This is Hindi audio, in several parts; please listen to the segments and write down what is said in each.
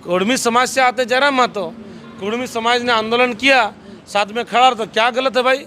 कुर्मी समाज से आते जयराम महतो, कुर्मी समाज ने आंदोलन किया, साथ में खड़ा, तो क्या गलत है भाई?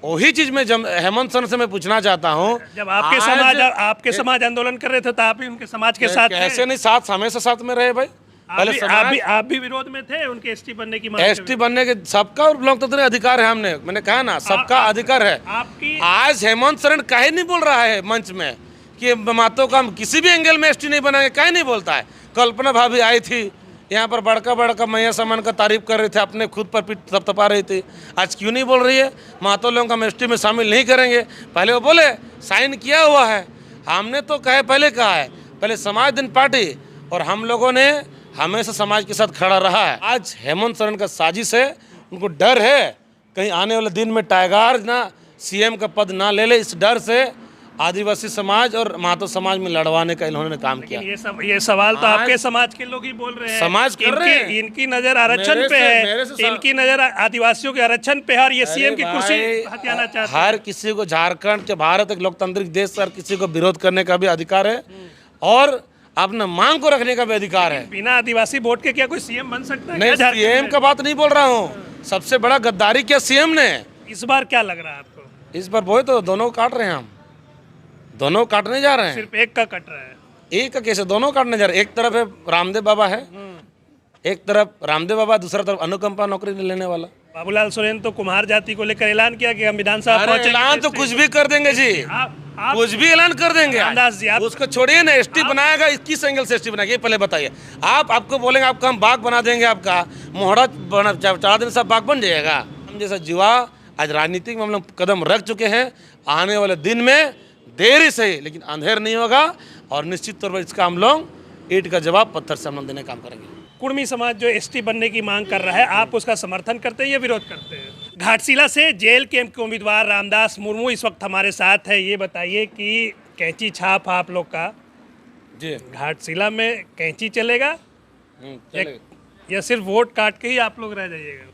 वही चीज में हेमंत सोरेन से मैं पूछना चाहता हूँ, जब आपके समाज आंदोलन कर रहे थे तो आप भी उनके समाज के साथ थे? कैसे नहीं, साथ हमेशा साथ में रहे भाई। आप भी विरोध में थे उनके एसटी बनने की मांग? एसटी बनने के सबका लोकतंत्र अधिकार है, मैंने कहा ना, सबका अधिकार है। आपकी आज हेमंत सोरेन काहे नहीं बोल रहा है मंच में कि महतो का किसी भी एंगल में एसटी नहीं बनाएंगे, काहे नहीं बोलता है? कल्पना भाभी आई थी यहाँ पर, बड़का मैया सामान का तारीफ कर रहे थे, अपने खुद पर पीठ थपथपा रही थी। आज क्यों नहीं बोल रही है? महतो लोगों का हम एसटी में शामिल नहीं करेंगे। पहले वो बोले साइन किया हुआ है, हमने तो पहले कहा है, पहले समाज दिन पार्टी, और हम लोगों ने हमेशा समाज के साथ खड़ा रहा है। आज हेमंत सोरेन का साजिश है, उनको डर है कहीं आने वाले दिन में टाइगर ना सीएम का पद ना ले ले, इस डर से आदिवासी समाज और महतो समाज में लड़वाने का इन्होंने काम किया। ये सवाल तो आपके समाज के लोग ही बोल रहे हैं, समाज कर रहे हैं। इनकी नजर आरक्षण पे है, इनकी नजर आदिवासियों के आरक्षण पे है, और ये सीएम की कुर्सी हथियाना चाहते हैं। हर किसी को, झारखंड के भारत एक लोकतांत्रिक देश, हर किसी को विरोध करने का भी अधिकार है और अपना मांग को रखने का भी अधिकार है। बिना आदिवासी वोट के क्या कोई सीएम बन सकता है? नहीं, सीएम का बात नहीं बोल रहा हूँ, सबसे बड़ा गद्दारी किया सीएम ने। इस बार क्या लग रहा है आपको? इस बार वही तो, दोनों काट रहे हैं, हम दोनों काटने जा रहे हैं। सिर्फ एक का कट रहा है? एक का कैसे, दोनों काटने जा रहे हैं। एक तरफ है रामदेव बाबा है, एक तरफ रामदेव बाबा, दूसरा तरफ अनुकंपा नौकरी लेने वाला बाबूलाल सोरेन। तो कुम्हार जाति को लेकर ऐलान किया कि हम विधानसभा पहुंचेंगे। ऐलान तो कुछ भी कर देंगे जी, कुछ भी ऐलान कर देंगे। रामदास जी, आप उसको छोड़िए ना, एसटी बनाएगा, किस एंगल से एसटी बनाएगा ये पहले बताइए। आपको बोलेंगे आपका हम बाग बना देंगे, आपका मोहड़ा 4 दिन सब बाग बन जाएगा। हम जैसा युवा आज राजनीतिक में हम लोग कदम रख चुके हैं, आने वाले दिन में देरी से ही लेकिन अंधेर नहीं होगा, और निश्चित तौर पर इसका हम लोग ईंट का जवाब पत्थर से हम लोग देने का काम करेंगे। कुर्मी समाज जो एसटी बनने की मांग कर रहा है, आप उसका समर्थन करते हैं या विरोध करते हैं? घाटशिला से जेल कैंप के उम्मीदवार रामदास मुर्मू इस वक्त हमारे साथ है। ये बताइए कि कैंची छाप आप लोग का जी, घाटशिला में कैंची चलेगा या सिर्फ वोट काट के ही आप लोग रह जाइएगा?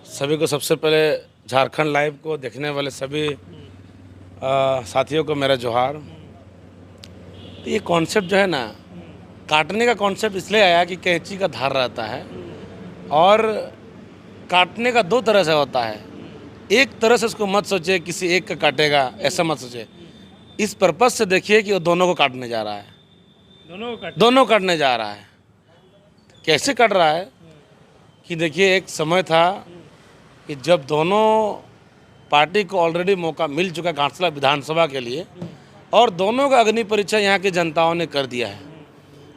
सभी को, सबसे पहले झारखंड लाइव को देखने वाले सभी साथियों को मेरा जोहार। तो ये कॉन्सेप्ट जो है ना, काटने का कॉन्सेप्ट इसलिए आया कि कैंची का धार रहता है, और काटने का 2 तरह से होता है। एक तरह से उसको मत सोचिए किसी एक का काटेगा, ऐसा मत सोचिए। इस पर्पज से देखिए कि वो दोनों को काटने जा रहा है, दोनों काटने जा रहा है। कैसे काट रहा है कि देखिए, एक समय था कि जब दोनों पार्टी को ऑलरेडी मौका मिल चुका घाटशिला विधानसभा के लिए, और दोनों का अग्नि परीक्षा यहाँ की जनताओं ने कर दिया है,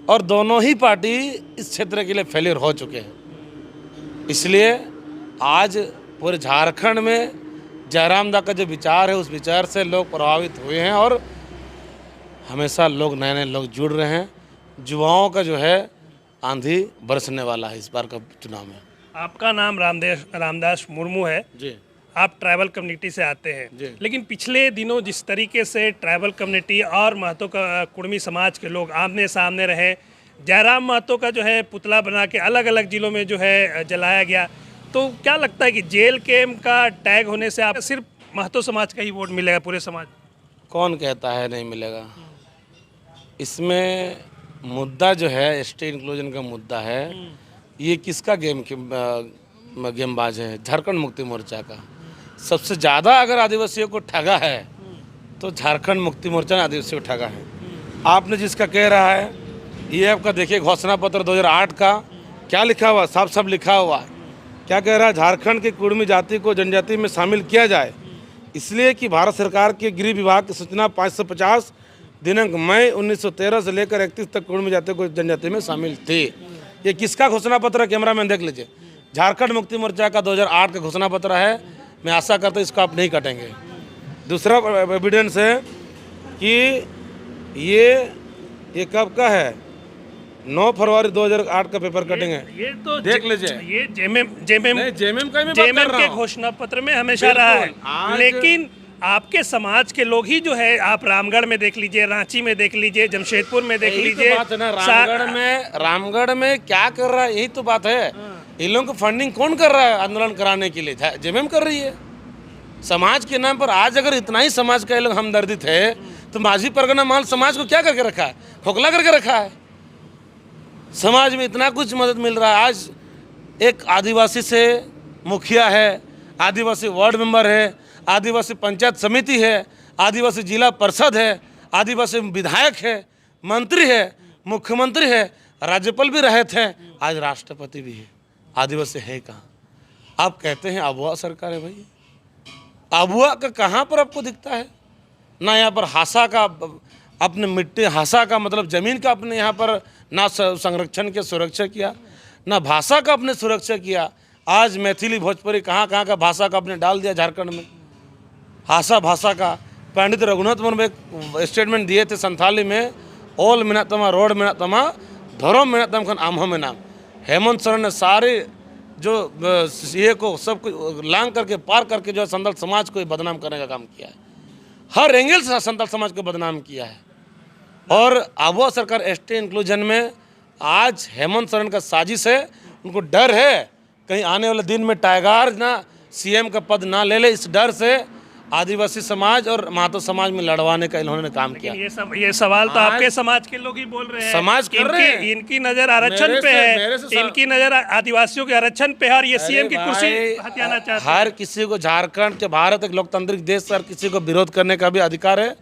और दोनों ही पार्टी इस क्षेत्र के लिए फेलियर हो चुके हैं। इसलिए आज पूरे झारखंड में जयराम दा का जो विचार है, उस विचार से लोग प्रभावित हुए हैं, और हमेशा लोग नए लोग जुड़ रहे हैं। युवाओं का जो है आंधी बरसने वाला है इस बार का चुनाव में। आपका नाम रामदास मुर्मू है जी, आप ट्राइबल कम्युनिटी से आते हैं, लेकिन पिछले दिनों जिस तरीके से ट्राइबल कम्युनिटी और महतो का कुर्मी समाज के लोग आमने सामने रहे, जयराम महतो का जो है पुतला बना के अलग अलग जिलों में जो है जलाया गया, तो क्या लगता है कि जेल कैंप का टैग होने से आप सिर्फ महतो समाज का ही वोट मिलेगा, पूरे समाज? कौन कहता है नहीं मिलेगा? इसमें मुद्दा जो है एसटी इंक्लूजन का मुद्दा है, ये किसका गेमबाज है? झारखंड मुक्ति मोर्चा का। सबसे ज़्यादा अगर आदिवासियों को ठगा है तो झारखंड मुक्ति मोर्चा ने आदिवासियों को ठगा है। आपने जिसका कह रहा है, ये आपका देखिए घोषणा पत्र 2008 का क्या लिखा हुआ, साफ लिखा हुआ क्या कह रहा है? झारखंड की कुर्मी जाति को जनजाति में शामिल किया जाए, इसलिए कि भारत सरकार के गृह विभाग की सूचना 550 दिनांक मई 1913 से लेकर 31 तक कुर्मी जाति को जनजाति में शामिल थी। ये किसका घोषणा पत्र है? कैमरा मैन देख लीजिए, झारखंड मुक्ति मोर्चा का 2008 का घोषणा पत्र है। मैं आशा करता हूँ इसको आप नहीं काटेंगे। दूसरा एविडेंस है कि ये कब का है? 9 फरवरी 2008 का पेपर कटिंग है, ये तो देख लीजिए। ये जेएमएम के घोषणा पत्र में हमेशा रहा है, लेकिन आपके समाज के लोग ही जो है, आप रामगढ़ में देख लीजिए, रांची में देख लीजिए, जमशेदपुर में देख लीजिए, रामगढ़ में क्या कर रहा है? यही तो बात है। इन लोगों को फंडिंग कौन कर रहा है आंदोलन कराने के लिए? जेएमएम कर रही है समाज के नाम पर। आज अगर इतना ही समाज का ये लोग हमदर्दी थे तो माझी परगना महल समाज को क्या करके रखा है? खोखला करके रखा है। समाज में इतना कुछ मदद मिल रहा है। आज एक आदिवासी से मुखिया है, आदिवासी वार्ड मेंबर है, आदिवासी पंचायत समिति है, आदिवासी जिला परिषद है, आदिवासी विधायक है, मंत्री है, मुख्यमंत्री है, राज्यपाल भी रहे थे, आज राष्ट्रपति भी है। आदिवासी है कहाँ? आप कहते हैं अबुआ सरकार है। भाई अबुआ का कहाँ पर आपको दिखता है? ना यहाँ पर हासा का, अपने मिट्टी हासा का मतलब ज़मीन का अपने यहाँ पर ना संरक्षण के सुरक्षा किया, ना भाषा का अपने सुरक्षा किया। आज मैथिली भोजपुरी कहाँ का भाषा का अपने डाल दिया झारखंड में। हासा भाषा का पंडित रघुनाथ मुर्मू एक स्टेटमेंट दिए थे संथाली में, ओल मिनातमा रोड मिनातमा धर्म मिनातम खन आमह में नाम। हेमंत सोरेन ने सारे जो ये को सब कुछ लांग करके पार करके जो संथाल समाज को बदनाम करने का काम किया है। हर एंगल से संथाल समाज को बदनाम किया है। और आबुआ सरकार एसटी इंक्लूजन में आज हेमंत सोरेन का साजिश है। उनको डर है कहीं आने वाले दिन में टाइगर ना सीएम का पद ना ले ले, इस डर से आदिवासी समाज और महतो समाज में लड़वाने का इन्होंने काम किया। ये सवाल तो आपके समाज के लोग ही बोल रहे हैं। समाज कर रहे हैं। इनकी नजर आरक्षण पे है, इनकी नजर आदिवासियों के आरक्षण पे है और ये सीएम की कुर्सी हथियाना चाहते हैं। हर किसी को झारखंड के भारत एक लोकतांत्रिक देश, हर किसी को विरोध करने का भी अधिकार है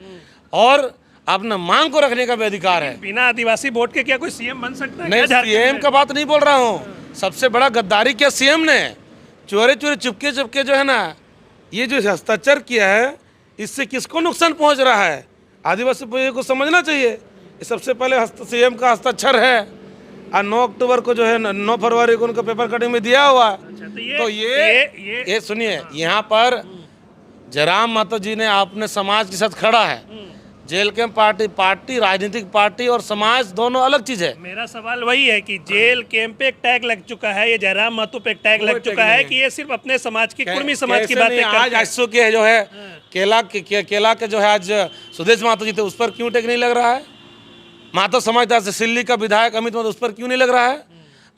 और अपना मांग को रखने का भी अधिकार है। बिना आदिवासी वोट के क्या कोई सीएम बन सकता है? नहीं, सीएम का बात नहीं बोल रहा हूँ। सबसे बड़ा गद्दारी किया सीएम ने, चोरी चुपके चुपके जो है ना ये जो हस्ताक्षर किया है, इससे किसको नुकसान पहुंच रहा है? आदिवासी को समझना चाहिए। ये सबसे पहले सीएम का हस्ताक्षर है और 9 अक्टूबर को जो है 9 फरवरी को उनका पेपर कटिंग में दिया हुआ। तो ये सुनिए, यहाँ पर जयराम महतो जी ने अपने समाज के साथ खड़ा है। जेल कैंप पार्टी राजनीतिक पार्टी और समाज दोनों अलग चीज है। मेरा सवाल वही है कि जेल कैंप पे एक टैग लग चुका है, ये जयराम महतो पे एक टैग लग चुका है कि ये सिर्फ अपने समाज की कुर्मी समाज की बातें करते हैं। आज आजसू के जो है केला के जो है आज सुदेश महतो जी थे, उस पर क्यों टैग नहीं लग रहा है? महतो समाज से सिल्ली का विधायक अमित महतो, उस पर क्यों नहीं लग रहा है?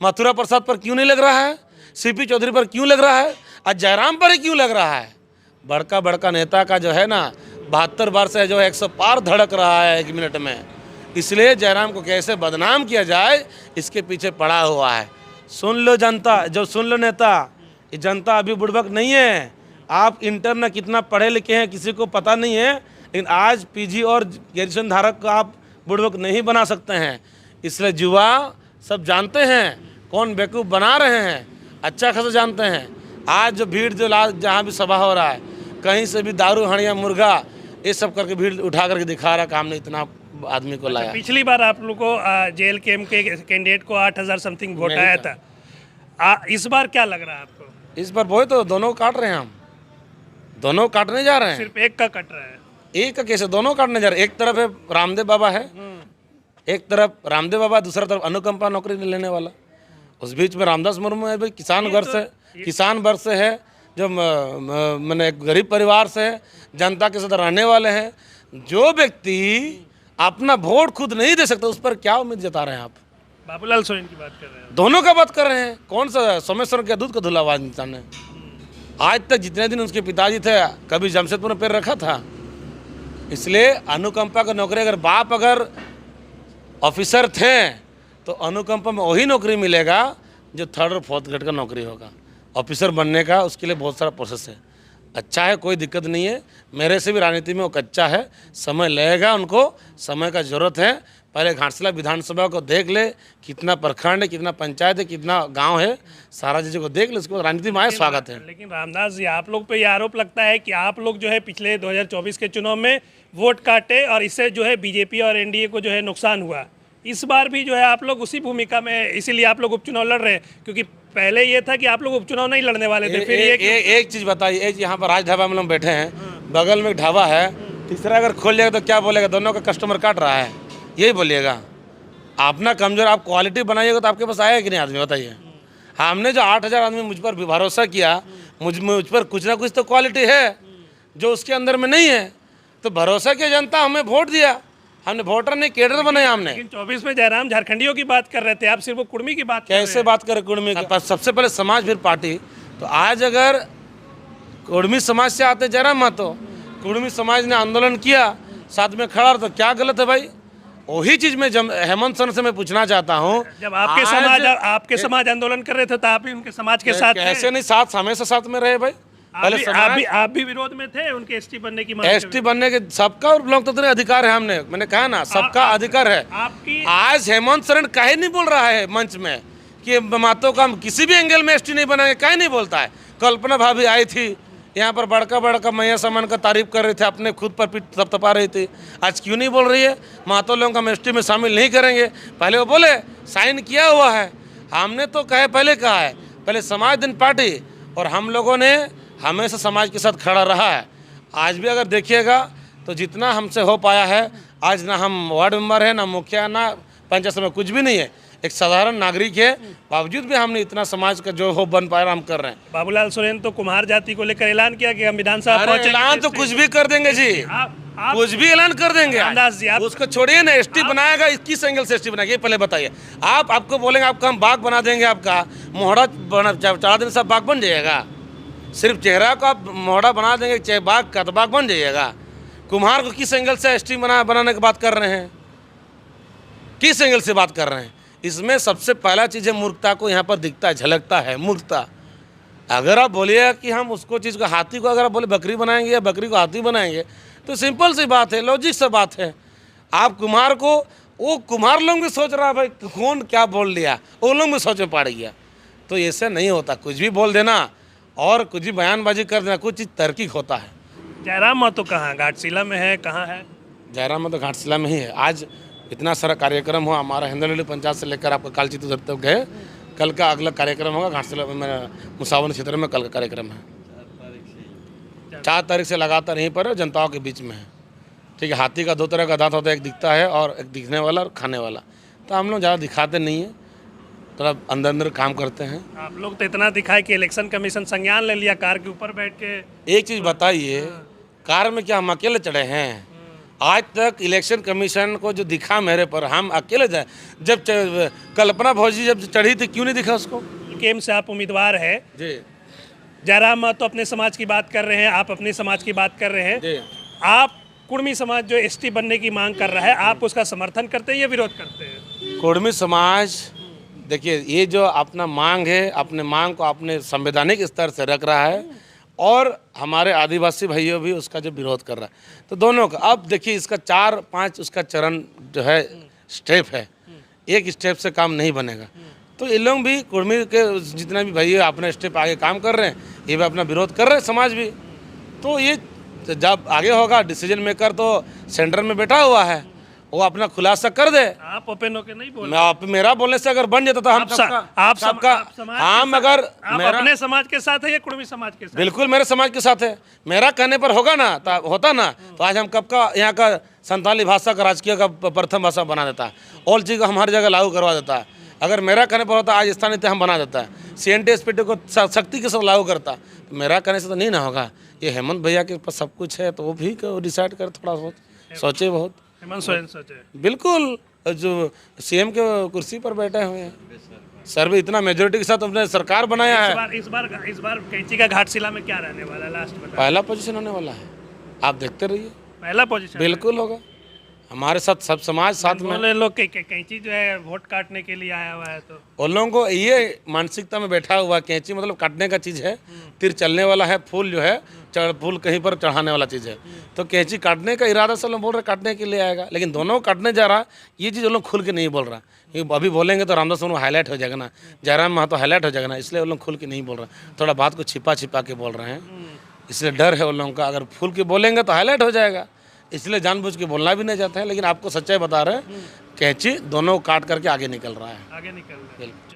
मथुरा प्रसाद पर क्यों नहीं लग रहा है? सीपी चौधरी पर क्यों लग रहा है? आज जयराम पर ही क्यों लग रहा है? बड़का नेता का जो है ना 72 बार से जो 100 पार धड़क रहा है 1 मिनट में। इसलिए जयराम को कैसे बदनाम किया जाए इसके पीछे पड़ा हुआ है। सुन लो जनता, जो सुन लो नेता, ये जनता अभी बुड़बक नहीं है। आप इंटर में कितना पढ़े लिखे हैं किसी को पता नहीं है, लेकिन आज पीजी और ग्रेजुएशन धारक को आप बुड़बक नहीं बना सकते हैं। इसलिए युवा सब जानते हैं कौन बेवकूफ़ बना रहे हैं, अच्छा खासा जानते हैं। आज जो भीड़ जो जहाँ भी सभा हो रहा है, कहीं से भी दारू हड़िया मुर्गा ये सब करके भीड़ उठा करके दिखा रहा काम नहीं, इतना आदमी को लाया। पिछली बार आप लोग को जेल कैंप के कैंडिडेट को 8000 समथिंग वोट आया था। इस बार क्या लग रहा है आपको? इस बार वही तो दोनों काट रहे हैं, हम दोनों काटने जा रहे हैं। सिर्फ एक का कट रहा है? एक का कैसे? दोनों काटने जा रहे हैं। एक तरफ है रामदेव बाबा है, एक तरफ रामदेव बाबा, दूसरा तरफ अनुकंपा नौकरी लेने वाला। उस बीच में रामदास मुर्मू है, भाई किसान वर्ग से है, जो मैंने एक गरीब परिवार से है, जनता के साथ रहने वाले हैं। जो व्यक्ति अपना वोट खुद नहीं दे सकता उस पर क्या उम्मीद जता रहे हैं आप? बाबूलाल सोरेन की बात कर रहे हैं? दोनों का बात कर रहे हैं। कौन सा सोमेश्वर के दूध का धुला आवाज इंसान है? आज तक जितने दिन उसके पिताजी थे कभी जमशेदपुर में पैर रखा था? इसलिए अनुकंपा का नौकरी, अगर बाप अगर ऑफिसर थे तो अनुकंपा में वही नौकरी मिलेगा जो 3rd और 4th ग्रेड का नौकरी होगा। ऑफिसर बनने का उसके लिए बहुत सारा प्रोसेस है। अच्छा है, कोई दिक्कत नहीं है। मेरे से भी राजनीति में वो कच्चा है, समय लगेगा, उनको समय का ज़रूरत है। पहले घाटशिला विधानसभा को देख ले, कितना प्रखंड है, कितना पंचायत है, कितना गांव है, सारा चीज़ों को देख ले, उसके बाद राजनीति में आए स्वागत है। लेकिन रामदास जी, आप लोग पे ये आरोप लगता है कि आप लोग जो है पिछले 2024 के चुनाव में वोट काटे और इससे जो है बीजेपी और एनडीए को जो है नुकसान हुआ। इस बार भी जो है आप लोग उसी भूमिका में, इसीलिए आप लोग उपचुनाव लड़ रहे हैं, क्योंकि पहले ये था कि आप लोग उपचुनाव नहीं लड़ने वाले थे। फिर एक चीज़ बताइए, यहाँ पर राज ढाबा में हम बैठे हैं, बगल में एक ढाबा है, तीसरा अगर खोल लिएगा तो क्या बोलेगा? दोनों का कस्टमर काट रहा है, यही बोलिएगा। अपना कमजोर, आप क्वालिटी बनाइएगा तो आपके पास आएगा कि नहीं आदमी? बताइए। हमने जो 8000 आदमी मुझ पर भरोसा किया, मुझ पर कुछ ना कुछ तो क्वालिटी है जो उसके अंदर में नहीं है, तो भरोसा किया जनता, हमें वोट दिया, हमने वोटर नहीं केडर बनाया हमने। लेकिन 24 में जयराम झारखंडियों की बात कर रहे थे, आप सिर्फ वो कुर्मी की बात कैसे बात करें? कुर्मी की सबसे पहले समाज फिर पार्टी। तो आज अगर कुर्मी समाज से आते जयराम महतो, कुर्मी समाज ने आंदोलन किया, साथ में खड़ा, तो क्या गलत है भाई? वही चीज में हेमंत सोरेन से मैं पूछना चाहता हूँ, जब आपके समाज आंदोलन कर रहे थे तो आप भी उनके समाज के साथ थे। कैसे नहीं, साथ हमेशा साथ में रहे भाई। आप भी विरोध में थे उनके एसटी बनने की मांग एसटी बनने के सबका लोकतंत्र अधिकार है, मैंने कहा ना सबका अधिकार है। आपकी आज हेमंत सोरेन काहे नहीं बोल रहा है मंच में कि मातो का किसी भी एंगल में एसटी नहीं बनाएंगे, काहे नहीं बोलता है। कल्पना भाभी आई थी यहाँ पर बड़का मैया सामान का तारीफ कर रहे थे, अपने खुद पर पीठ थपथपा रही थी। आज क्यों नहीं बोल रही है मातो लोगों का हम एसटी में शामिल नहीं करेंगे? पहले वो बोले साइन किया हुआ है, हमने तो पहले कहा है, पहले समाज दिन पार्टी और हम लोगों ने हमेशा समाज के साथ खड़ा रहा है। आज भी अगर देखिएगा तो जितना हमसे हो पाया है, आज ना हम वार्ड मेंबर है, ना मुखिया, ना पंचायत समिति, कुछ भी नहीं है, एक साधारण नागरिक है, बावजूद भी हमने इतना समाज का जो हो बन पाया हम कर रहे हैं। बाबूलाल सोरेन तो कुम्हार जाति को लेकर ऐलान किया कि हम विधानसभा पहुंचेंगे। ऐलान तो कुछ भी कर देंगे जी, कुछ भी ऐलान कर देंगे। रामदास जी, आप उसको छोड़िए ना, एसटी बनाएगा, किस एंगल से एसटी बनाएगा ये पहले बताइए। आपको बोलेंगे आपका हम बाग बना देंगे, आपका मोहड़ा चढ़ा देने सब बाग बन जाएगा। सिर्फ चेहरा को आप मोहड़ा बना देंगे बाग का तो बाग बन जाइएगा। कुम्हार को किस एंगल से एसटी बनाने की बात कर रहे हैं, किस एंगल से बात कर रहे हैं? इसमें सबसे पहला चीज़ है मूर्खता को यहाँ पर दिखता है, झलकता है मूर्खता। अगर आप बोलिए कि हम उसको चीज़ को हाथी को अगर आप बोले बकरी बनाएंगे या बकरी को हाथी बनाएंगे तो सिंपल सी बात है, लॉजिक से बात है। आप कुम्हार को, वो कुम्हार लोग भी सोच रहा है भाई कौन क्या बोल दिया, वो लोग भी सोच में पड़ गया। तो ऐसे नहीं होता, कुछ भी बोल देना और कुछ भी बयानबाजी कर देना, कुछ चीज़ तर्कीक होता है। जयराम महतो कहाँ, घाटशिला में है, कहाँ है? जयराम महतो घाटशिला में ही है। आज इतना सारा कार्यक्रम हुआ हमारा हिंदोली पंचायत से लेकर आपका कालचित उधर तक गए। कल का अगला कार्यक्रम होगा घाटशिला में, मुसावन क्षेत्र में कल का कार्यक्रम है। 4 तारीख से लगातार यहीं पर जनताओं के बीच में है। ठीक है, हाथी का 2 तरह का दांत होता है, एक दिखता है और एक दिखने वाला और खाने वाला। तो हम लोग ज़्यादा दिखाते नहीं हैं, थोड़ा अंदर काम करते हैं। आप लोग तो इतना दिखाए कि इलेक्शन कमीशन संज्ञान ले लिया, कार के ऊपर बैठ के। एक चीज़ बताइए, कार में क्या हम अकेले चढ़े हैं? आज तक इलेक्शन कमीशन को जो दिखा मेरे पर, हम अकेले जाए। जब कल्पना भौजी जब चढ़ी थी क्यों नहीं दिखा उसको? केम से आप उम्मीदवार है जी, जयराम महतो अपने समाज की बात कर रहे हैं, आप अपने समाज की बात कर रहे हैं जी। आप कुर्मी समाज जो एसटी बनने की मांग कर रहा है, आप उसका समर्थन करते हैं या विरोध करते हैं? कुर्मी समाज देखिए, ये जो अपना मांग है, अपने मांग को अपने संवैधानिक स्तर से रख रहा है और हमारे आदिवासी भाइयों भी उसका जो विरोध कर रहा है। तो दोनों का अब देखिए, इसका 4-5 उसका चरण जो है स्टेप है, एक स्टेप से काम नहीं बनेगा। तो ये लोग भी कुर्मी के जितना भी भाई अपने स्टेप आगे काम कर रहे हैं, ये भी अपना विरोध कर रहे हैं समाज भी। तो ये जब आगे होगा, डिसीजन मेकर तो सेंटर में बैठा हुआ है, वो अपना खुलासा कर दे। आप ओपन होके नहीं बोल, मेरा बोलने से अगर बन जाता तो हम सबका हम अगर अपने समाज के साथ है या कुर्मी समाज के साथ? बिल्कुल मेरे समाज के साथ है। मेरा कहने पर होगा ना, होता ना, तो आज हम कब का यहाँ का संताली भाषा का राजकीय का प्रथम भाषा बना देता है, ऑल चीज़ को हम हर जगह लागू करवा देता है। अगर मेरा कहने पर होता, आज स्थानीय हम बना देता है, CNT SPT को सख्ती के साथ लागू करता। तो मेरा कहने से तो नहीं ना होगा। ये हेमंत भैया के पास सब कुछ है, तो वो भी डिसाइड करे, थोड़ा बहुत सोचे, बहुत हेमंत सोरेन सोचे बिल्कुल, जो CM के कुर्सी पर बैठे हुए हैं, सर भी इतना मेजोरिटी के साथ अपने सरकार बनाया है। इस बार कैंची का घाटशिला में क्या रहने वाला है? लास्ट में पहला पोजीशन होने वाला है, आप देखते रहिए। पहला पोजीशन बिल्कुल होगा, हमारे साथ सब समाज साथ में। बोले लोग कैंची जो है वोट काटने के लिए आया हुआ है, तो उन लोगों को ये मानसिकता में बैठा हुआ, कैंची मतलब काटने का चीज़ है, तीर चलने वाला है, फूल जो है फूल कहीं पर चढ़ाने वाला चीज़ है। तो कैंची काटने का इरादा से लोग बोल रहे काटने के लिए आएगा, लेकिन दोनों काटने जा रहा, ये चीज़ वो लोग खुल के नहीं बोल रहा। ये अभी बोलेंगे तो रामदास सोरेन हाईलाइट हो जाएगा ना, जयराम महतो हाईलाइट हो जाएगा ना, इसलिए वो लोग खुल के नहीं बोल रहे, थोड़ा बात को छिपा के बोल रहे हैं। इसलिए डर है उन लोगों का, अगर खुल के बोलेंगे तो हाईलाइट हो जाएगा, इसलिए जानबूझ के बोलना भी नहीं चाहते हैं। लेकिन आपको सच्चाई बता रहे हैं, कैंची दोनों काट करके आगे निकल रहा है, आगे निकल रहा है।